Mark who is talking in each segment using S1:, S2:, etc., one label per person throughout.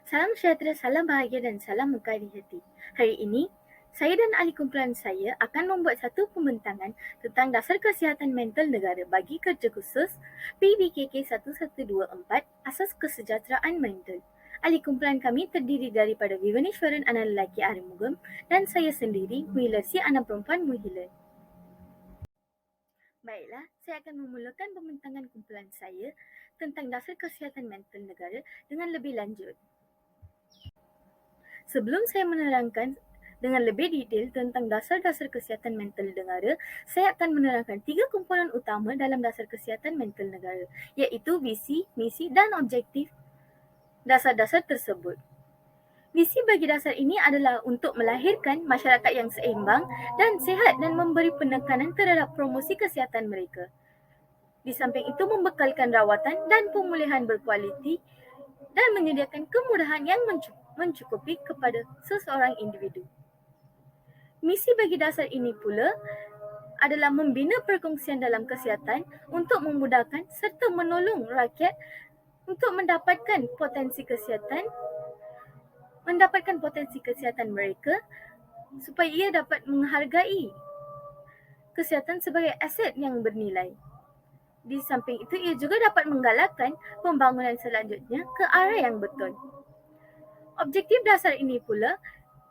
S1: Salam sejahtera, salam bahagia dan salam muka di hati. Hari ini, saya dan ahli kumpulan saya akan membuat satu pembentangan tentang dasar kesihatan mental negara bagi kerja khusus PBKK 1124 Asas Kesejahteraan Mental. Ahli kumpulan kami terdiri daripada Vivaneshwaran anak lelaki Arumugam dan saya sendiri, Muilersi anak perempuan Muhilan. Baiklah, saya akan memulakan pembentangan kumpulan saya tentang dasar kesihatan mental negara dengan lebih lanjut. Sebelum saya menerangkan dengan lebih detail tentang dasar-dasar kesihatan mental negara, saya akan menerangkan 3 komponen utama dalam dasar kesihatan mental negara, iaitu visi, misi dan objektif dasar-dasar tersebut. Visi bagi dasar ini adalah untuk melahirkan masyarakat yang seimbang dan sihat dan memberi penekanan terhadap promosi kesihatan mereka. Di samping itu, membekalkan rawatan dan pemulihan berkualiti dan menyediakan kemudahan yang mencukupi kepada seseorang individu. Misi bagi dasar ini pula adalah membina perkongsian dalam kesihatan untuk memudahkan serta menolong rakyat untuk mendapatkan potensi kesihatan mereka supaya ia dapat menghargai kesihatan sebagai aset yang bernilai. Di samping itu, ia juga dapat menggalakkan pembangunan selanjutnya ke arah yang betul. Objektif dasar ini pula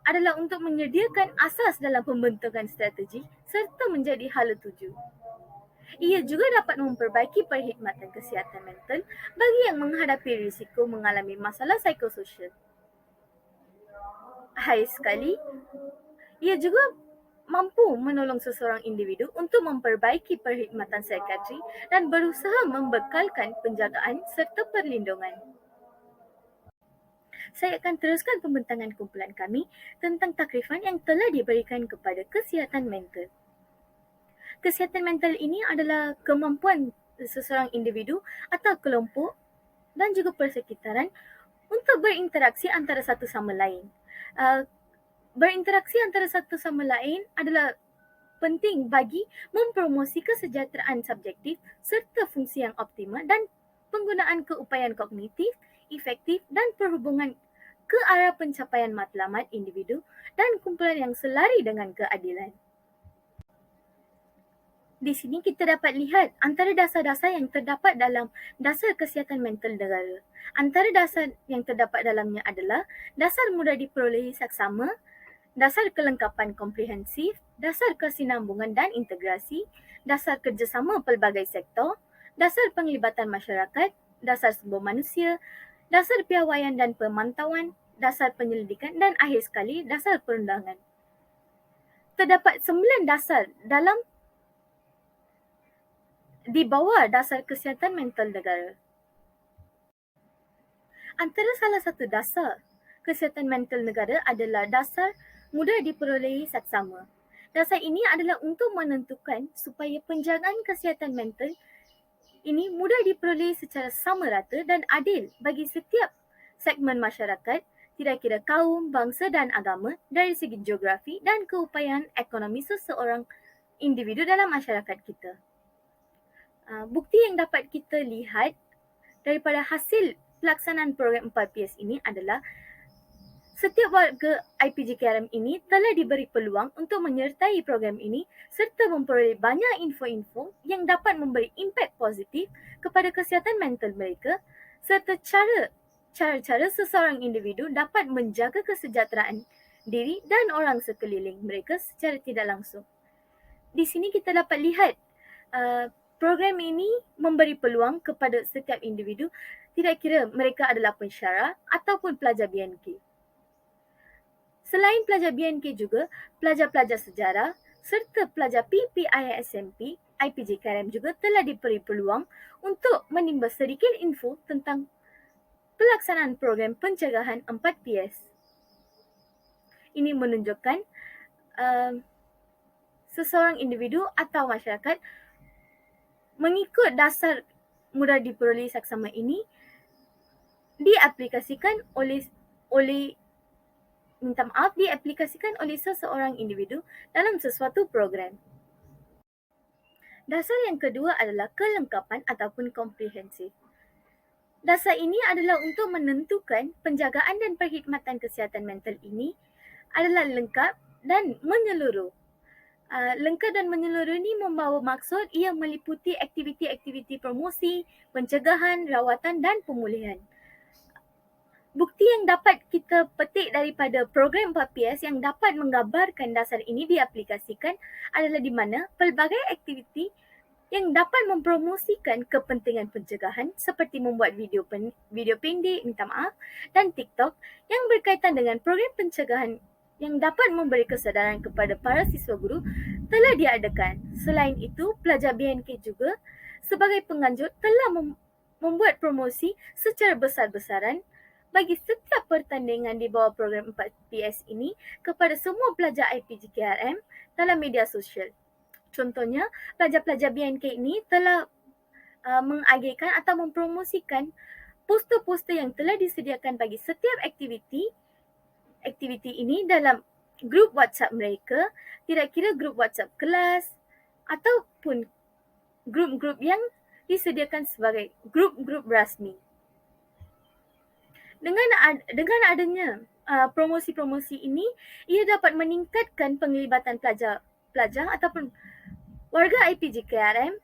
S1: adalah untuk menyediakan asas dalam pembentukan strategi serta menjadi hala tuju. Ia juga dapat memperbaiki perkhidmatan kesihatan mental bagi yang menghadapi risiko mengalami masalah psikososial. Hai sekali, ia juga mampu menolong seseorang individu untuk memperbaiki perkhidmatan psikiatri dan berusaha membekalkan penjagaan serta perlindungan. Saya akan teruskan pembentangan kumpulan kami tentang takrifan yang telah diberikan kepada kesihatan mental. Kesihatan mental ini adalah kemampuan seseorang individu atau kelompok dan juga persekitaran untuk berinteraksi antara satu sama lain. Berinteraksi antara satu sama lain adalah penting bagi mempromosi kesejahteraan subjektif serta fungsi yang optimal dan penggunaan keupayaan kognitif, efektif dan perhubungan ke arah pencapaian matlamat individu dan kumpulan yang selari dengan keadilan. Di sini kita dapat lihat antara dasar-dasar yang terdapat dalam dasar kesihatan mental negara. Antara dasar yang terdapat dalamnya adalah dasar mudah diperolehi saksama, dasar kelengkapan komprehensif, dasar kesinambungan dan integrasi, dasar kerjasama pelbagai sektor, dasar penglibatan masyarakat, dasar sumber manusia, dasar piawaian dan pemantauan, dasar penyelidikan dan akhir sekali dasar perundangan. Terdapat 9 dasar di bawah dasar kesihatan mental negara. Antara salah satu dasar kesihatan mental negara adalah dasar mudah diperolehi saksama. Dasar ini adalah untuk menentukan supaya penjagaan kesihatan mental ini mudah diperolehi secara sama rata dan adil bagi setiap segmen masyarakat, tidak kira kaum, bangsa dan agama dari segi geografi dan keupayaan ekonomi seseorang individu dalam masyarakat kita. Bukti yang dapat kita lihat daripada hasil pelaksanaan program 4PS ini adalah setiap warga IPJKRM ini telah diberi peluang untuk menyertai program ini serta memperoleh banyak info-info yang dapat memberi impak positif kepada kesihatan mental mereka serta cara-cara seseorang individu dapat menjaga kesejahteraan diri dan orang sekeliling mereka secara tidak langsung. Di sini kita dapat lihat program ini memberi peluang kepada setiap individu, tidak kira mereka adalah pensyarah ataupun pelajar BNK. Selain pelajar BNK juga, pelajar-pelajar sejarah serta pelajar PPISMP, IPJKRM juga telah diberi peluang untuk menimba sedikit info tentang pelaksanaan program pencegahan 4PS. Ini menunjukkan seseorang individu atau masyarakat mengikut dasar mudah diperolehi saksama ini diaplikasikan oleh seseorang individu dalam sesuatu program. Dasar yang kedua adalah kelengkapan ataupun komprehensif. Dasar ini adalah untuk menentukan penjagaan dan perkhidmatan kesihatan mental ini adalah lengkap dan menyeluruh. Lengkap dan menyeluruh ini membawa maksud ia meliputi aktiviti-aktiviti promosi, pencegahan, rawatan dan pemulihan. Bukti yang dapat kita petik daripada program 4PS yang dapat menggambarkan dasar ini diaplikasikan adalah di mana pelbagai aktiviti yang dapat mempromosikan kepentingan pencegahan seperti membuat video pendek, minta maaf, dan TikTok yang berkaitan dengan program pencegahan yang dapat memberi kesedaran kepada para siswa guru telah diadakan. Selain itu, pelajar BNK juga sebagai penganjur telah membuat promosi secara besar-besaran bagi setiap pertandingan di bawah program 4PS ini kepada semua pelajar IPGKRM dalam media sosial. Contohnya, pelajar-pelajar BNK ini telah mengagihkan atau mempromosikan poster-poster yang telah disediakan bagi setiap aktiviti ini dalam grup WhatsApp mereka, tidak kira grup WhatsApp kelas ataupun grup-grup yang disediakan sebagai grup-grup rasmi. Dengan adanya promosi-promosi ini, ia dapat meningkatkan penglibatan pelajar ataupun warga IPGKRM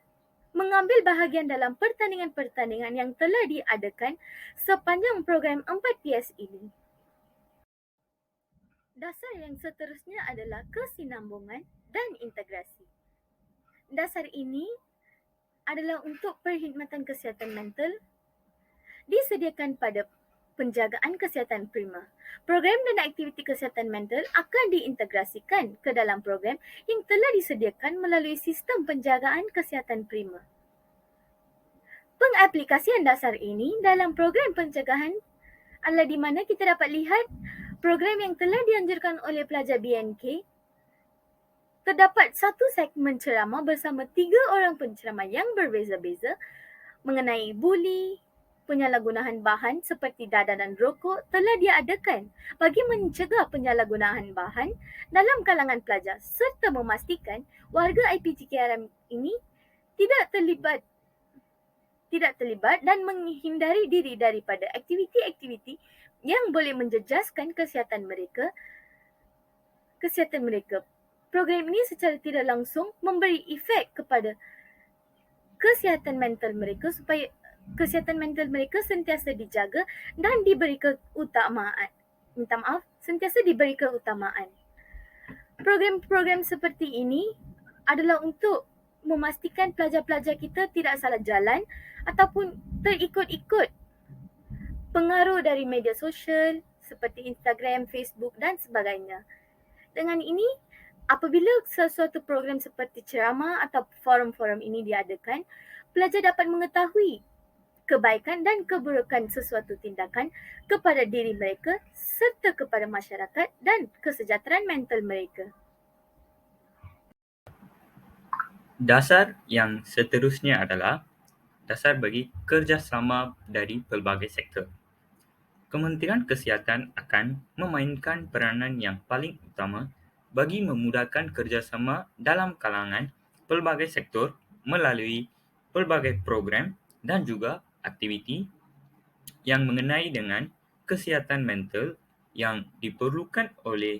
S1: mengambil bahagian dalam pertandingan-pertandingan yang telah diadakan sepanjang program 4PS ini. Dasar yang seterusnya adalah kesinambungan dan integrasi. Dasar ini adalah untuk perkhidmatan kesihatan mental disediakan pada penjagaan kesihatan prima. Program dan aktiviti kesihatan mental akan diintegrasikan ke dalam program yang telah disediakan melalui sistem penjagaan kesihatan prima. Pengaplikasian dasar ini dalam program pencegahan adalah di mana kita dapat lihat program yang telah dianjurkan oleh pelajar BNK. Terdapat satu segmen ceramah bersama 3 orang penceramah yang berbeza-beza mengenai buli, penyalahgunaan bahan seperti dadah dan rokok telah diadakan bagi mencegah penyalahgunaan bahan dalam kalangan pelajar serta memastikan warga IPGKRM ini tidak terlibat dan menghindari diri daripada aktiviti-aktiviti yang boleh menjejaskan kesihatan mereka. Program ini secara tidak langsung memberi efek kepada kesihatan mental mereka supaya kesihatan mental mereka sentiasa dijaga dan diberi keutamaan. Sentiasa diberi keutamaan. Program-program seperti ini adalah untuk memastikan pelajar-pelajar kita tidak salah jalan ataupun terikut-ikut pengaruh dari media sosial seperti Instagram, Facebook dan sebagainya. Dengan ini, apabila sesuatu program seperti ceramah atau forum-forum ini diadakan, pelajar dapat mengetahui kebaikan dan keburukan sesuatu tindakan kepada diri mereka serta kepada masyarakat dan kesejahteraan mental mereka.
S2: Dasar yang seterusnya adalah dasar bagi kerjasama dari pelbagai sektor. Kementerian Kesihatan akan memainkan peranan yang paling utama bagi memudahkan kerjasama dalam kalangan pelbagai sektor melalui pelbagai program dan juga aktiviti yang mengenai dengan kesihatan mental yang diperlukan oleh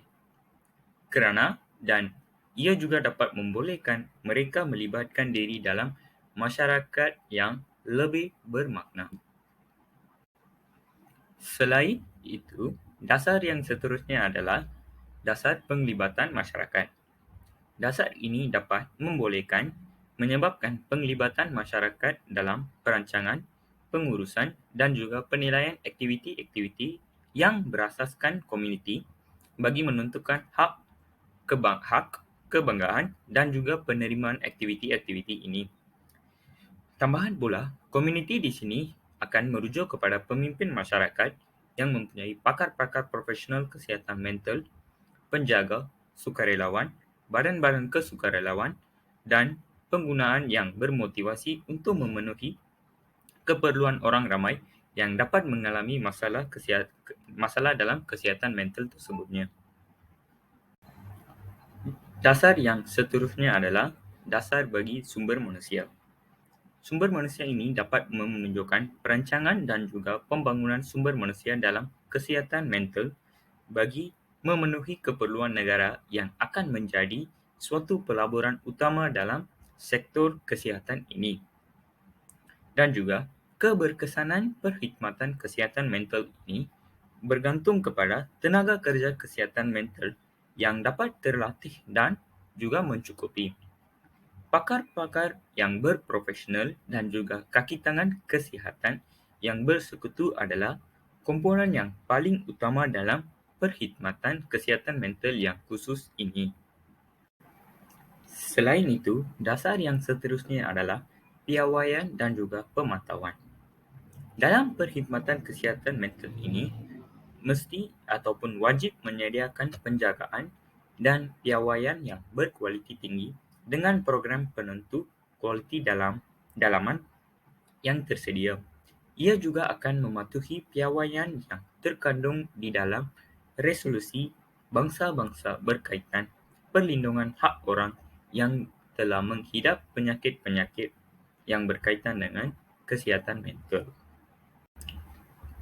S2: kerana dan ia juga dapat membolehkan mereka melibatkan diri dalam masyarakat yang lebih bermakna. Selain itu, dasar yang seterusnya adalah dasar penglibatan masyarakat. Dasar ini dapat menyebabkan penglibatan masyarakat dalam perancangan, pengurusan dan juga penilaian aktiviti-aktiviti yang berasaskan komuniti bagi menentukan hak kebanggaan dan juga penerimaan aktiviti-aktiviti ini. Tambahan pula, komuniti di sini akan merujuk kepada pemimpin masyarakat yang mempunyai pakar-pakar profesional kesihatan mental, penjaga, sukarelawan, badan-badan kesukarelawan, dan penggunaan yang bermotivasi untuk memenuhi keperluan orang ramai yang dapat mengalami masalah dalam kesihatan mental tersebutnya. Dasar yang seterusnya adalah dasar bagi sumber manusia. Sumber manusia ini dapat menunjukkan perancangan dan juga pembangunan sumber manusia dalam kesihatan mental bagi memenuhi keperluan negara yang akan menjadi suatu pelaburan utama dalam sektor kesihatan ini. Dan juga keberkesanan perkhidmatan kesihatan mental ini bergantung kepada tenaga kerja kesihatan mental yang dapat terlatih dan juga mencukupi. Pakar-pakar yang berprofesional dan juga kaki tangan kesihatan yang bersekutu adalah komponen yang paling utama dalam perkhidmatan kesihatan mental yang khusus ini. Selain itu, dasar yang seterusnya adalah piawaian dan juga pemantauan. Dalam perkhidmatan kesihatan mental ini, mesti ataupun wajib menyediakan penjagaan dan piawaian yang berkualiti tinggi dengan program penentu kualiti dalaman yang tersedia. Ia juga akan mematuhi piawaian yang terkandung di dalam resolusi bangsa-bangsa berkaitan perlindungan hak orang yang telah menghidap penyakit-penyakit yang berkaitan dengan kesihatan mental.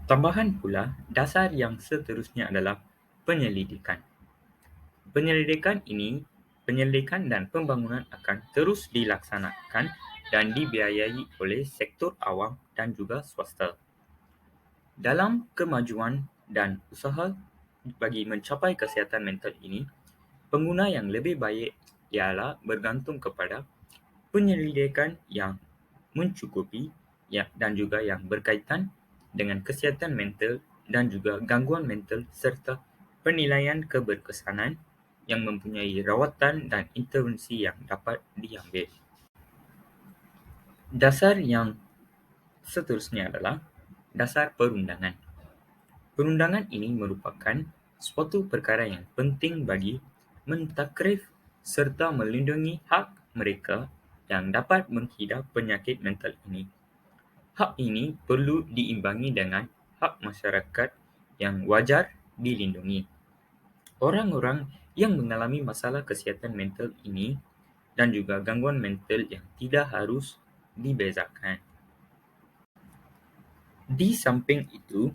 S2: Tambahan pula, dasar yang seterusnya adalah penyelidikan. Penyelidikan dan pembangunan akan terus dilaksanakan dan dibiayai oleh sektor awam dan juga swasta. Dalam kemajuan dan usaha bagi mencapai kesihatan mental ini, pengguna yang lebih baik ialah bergantung kepada penyelidikan yang mencukupi dan juga yang berkaitan dengan kesihatan mental dan juga gangguan mental serta penilaian keberkesanan yang mempunyai rawatan dan intervensi yang dapat diambil. Dasar yang seterusnya adalah dasar perundangan. Perundangan ini merupakan suatu perkara yang penting bagi mentakrif serta melindungi hak mereka yang dapat menghidap penyakit mental ini. Hak ini perlu diimbangi dengan hak masyarakat yang wajar dilindungi. Orang-orang yang mengalami masalah kesihatan mental ini dan juga gangguan mental yang tidak harus dibezakan. Di samping itu,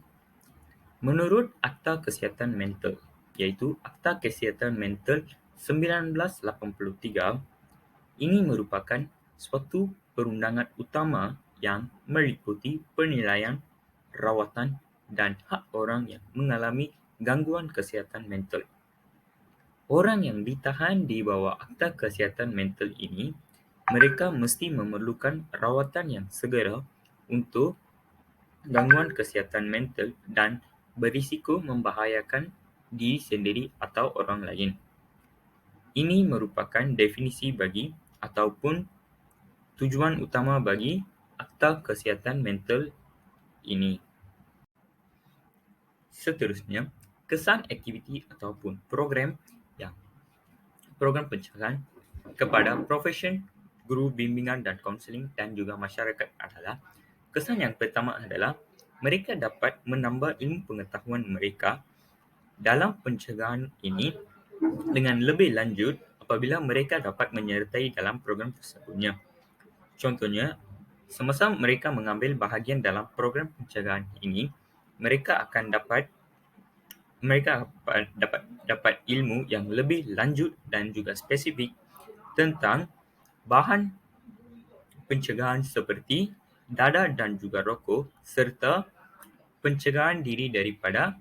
S2: menurut Akta Kesihatan Mental, iaitu Akta Kesihatan Mental 1983, ini merupakan suatu perundangan utama yang meliputi penilaian, rawatan, dan hak orang yang mengalami gangguan kesihatan mental. Orang yang ditahan di bawah Akta Kesihatan Mental ini, mereka mesti memerlukan rawatan yang segera untuk gangguan kesihatan mental dan berisiko membahayakan diri sendiri atau orang lain. Ini merupakan definisi bagi ataupun tujuan utama bagi Akta Kesihatan Mental ini. Seterusnya, kesan aktiviti ataupun program pencegahan kepada profesion, guru bimbingan dan kaunseling dan juga masyarakat adalah kesan yang pertama adalah mereka dapat menambah ilmu pengetahuan mereka dalam pencegahan ini dengan lebih lanjut apabila mereka dapat menyertai dalam program tersebutnya. Contohnya, semasa mereka mengambil bahagian dalam program pencegahan ini, mereka dapat ilmu yang lebih lanjut dan juga spesifik tentang bahan pencegahan seperti dadah dan juga rokok serta pencegahan diri daripada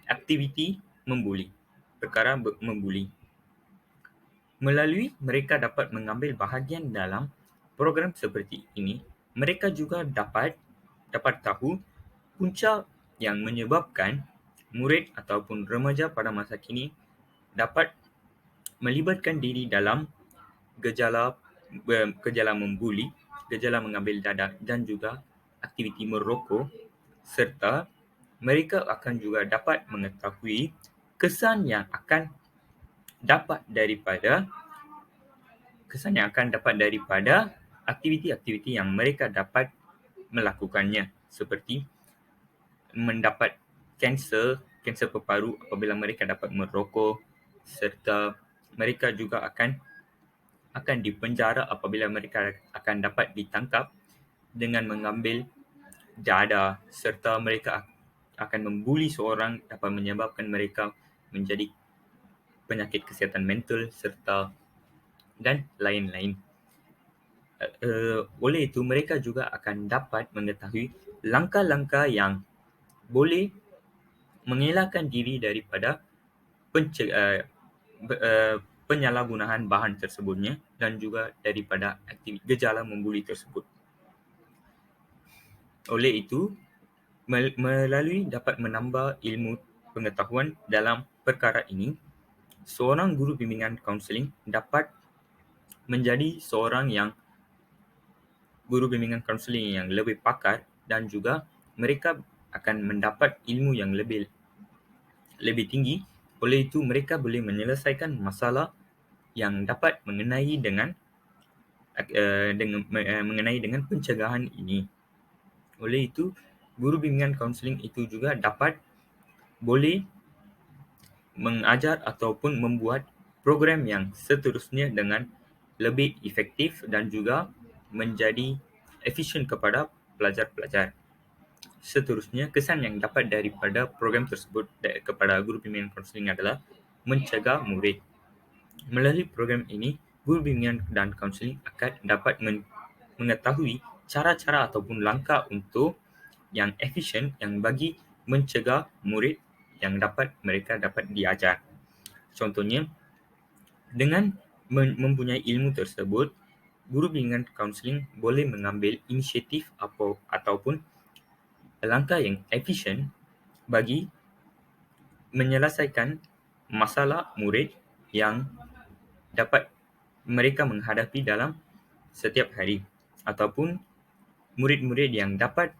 S2: aktiviti perkara membuli. Melalui mereka dapat mengambil bahagian dalam program seperti ini, mereka juga dapat tahu punca yang menyebabkan murid ataupun remaja pada masa kini dapat melibatkan diri dalam gejala membuli, gejala mengambil dadah dan juga aktiviti merokok serta mereka akan juga dapat mengetahui kesan yang akan dapat daripada aktiviti-aktiviti yang mereka dapat melakukannya seperti mendapat kanser paru apabila mereka dapat merokok serta mereka juga akan dipenjara apabila mereka akan dapat ditangkap dengan mengambil dada serta mereka akan membuli seorang dapat menyebabkan mereka menjadi penyakit kesihatan mental serta dan lain-lain. Oleh itu, mereka juga akan dapat mengetahui langkah-langkah yang boleh mengelakkan diri daripada penyalahgunaan bahan tersebutnya dan juga daripada gejala membuli tersebut. Oleh itu, melalui dapat menambah ilmu pengetahuan dalam perkara ini, seorang guru bimbingan kaunseling dapat menjadi seorang yang guru bimbingan kaunseling yang lebih pakar dan juga mereka akan mendapat ilmu yang lebih tinggi. Oleh itu, mereka boleh menyelesaikan masalah yang dapat mengenai dengan pencegahan ini. Oleh itu, guru bimbingan kaunseling itu juga dapat boleh mengajar ataupun membuat program yang seterusnya dengan lebih efektif dan juga menjadi efisien kepada pelajar-pelajar. Seterusnya, kesan yang dapat daripada program tersebut kepada guru bimbingan kaunseling adalah mencegah murid. Melalui program ini, guru bimbingan dan kaunseling akan dapat mengetahui cara-cara ataupun langkah untuk yang efisien yang bagi mencegah murid yang mereka dapat diajar. Contohnya, dengan mempunyai ilmu tersebut, guru bimbingan kaunseling boleh mengambil inisiatif ataupun langkah yang efisien bagi menyelesaikan masalah murid yang dapat mereka menghadapi dalam setiap hari ataupun murid-murid yang dapat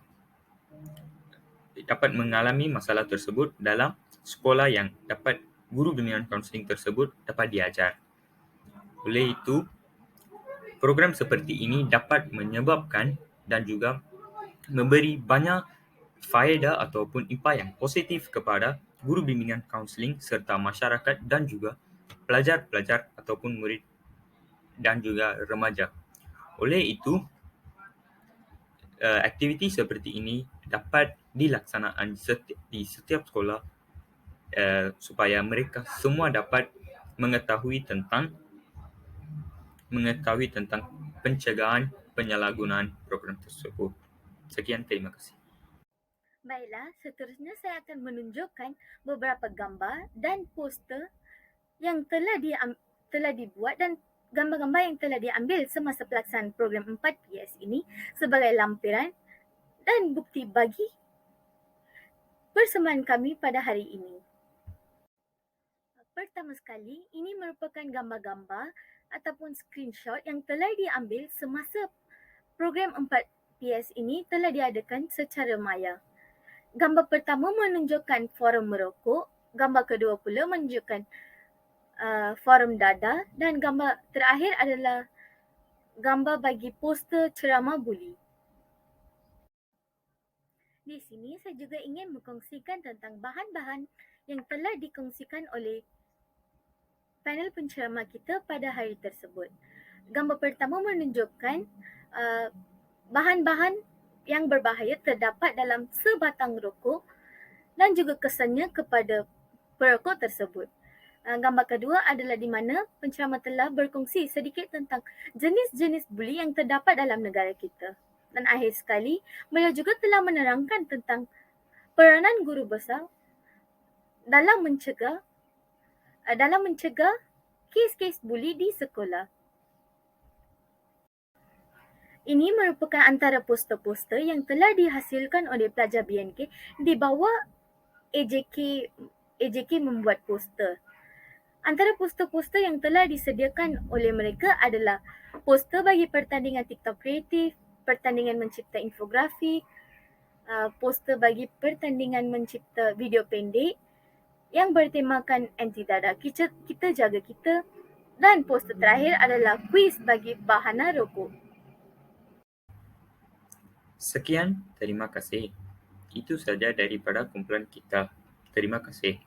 S2: mengalami masalah tersebut dalam sekolah yang dapat guru bimbingan kaunseling tersebut dapat diajar. Oleh itu, program seperti ini dapat menyebabkan dan juga memberi banyak faedah ataupun impak yang positif kepada guru bimbingan kaunseling serta masyarakat dan juga pelajar-pelajar ataupun murid dan juga remaja. Oleh itu, aktiviti seperti ini dapat dilaksanakan di setiap sekolah supaya mereka semua dapat mengetahui tentang pencegahan penyalahgunaan program tersebut. Sekian, terima kasih.
S1: Baiklah, seterusnya saya akan menunjukkan beberapa gambar dan poster yang telah dibuat dan gambar-gambar yang telah diambil semasa pelaksanaan program 4PS ini sebagai lampiran dan bukti bagi persembahan kami pada hari ini. Pertama sekali, ini merupakan gambar-gambar ataupun screenshot yang telah diambil semasa program 4PS ini telah diadakan secara maya. Gambar pertama menunjukkan forum merokok, gambar kedua pula menunjukkan forum dada dan gambar terakhir adalah gambar bagi poster ceramah buli. Di sini saya juga ingin berkongsikan tentang bahan-bahan yang telah dikongsikan oleh panel penceramah kita pada hari tersebut. Gambar pertama menunjukkan bahan-bahan yang berbahaya terdapat dalam sebatang rokok dan juga kesannya kepada perokok tersebut. Gambar kedua adalah di mana penceramah telah berkongsi sedikit tentang jenis-jenis buli yang terdapat dalam negara kita. Dan akhir sekali, beliau juga telah menerangkan tentang peranan guru besar dalam mencegah kes-kes buli di sekolah. Ini merupakan antara poster-poster yang telah dihasilkan oleh pelajar BNK di bawah AJK membuat poster. Antara poster-poster yang telah disediakan oleh mereka adalah poster bagi pertandingan TikTok kreatif, pertandingan mencipta infografik, poster bagi pertandingan mencipta video pendek yang bertemakan anti dada kita jaga kita, dan poster terakhir adalah kuis bagi bahana rokok.
S2: Sekian, terima kasih. Itu saja daripada kumpulan kita. Terima kasih.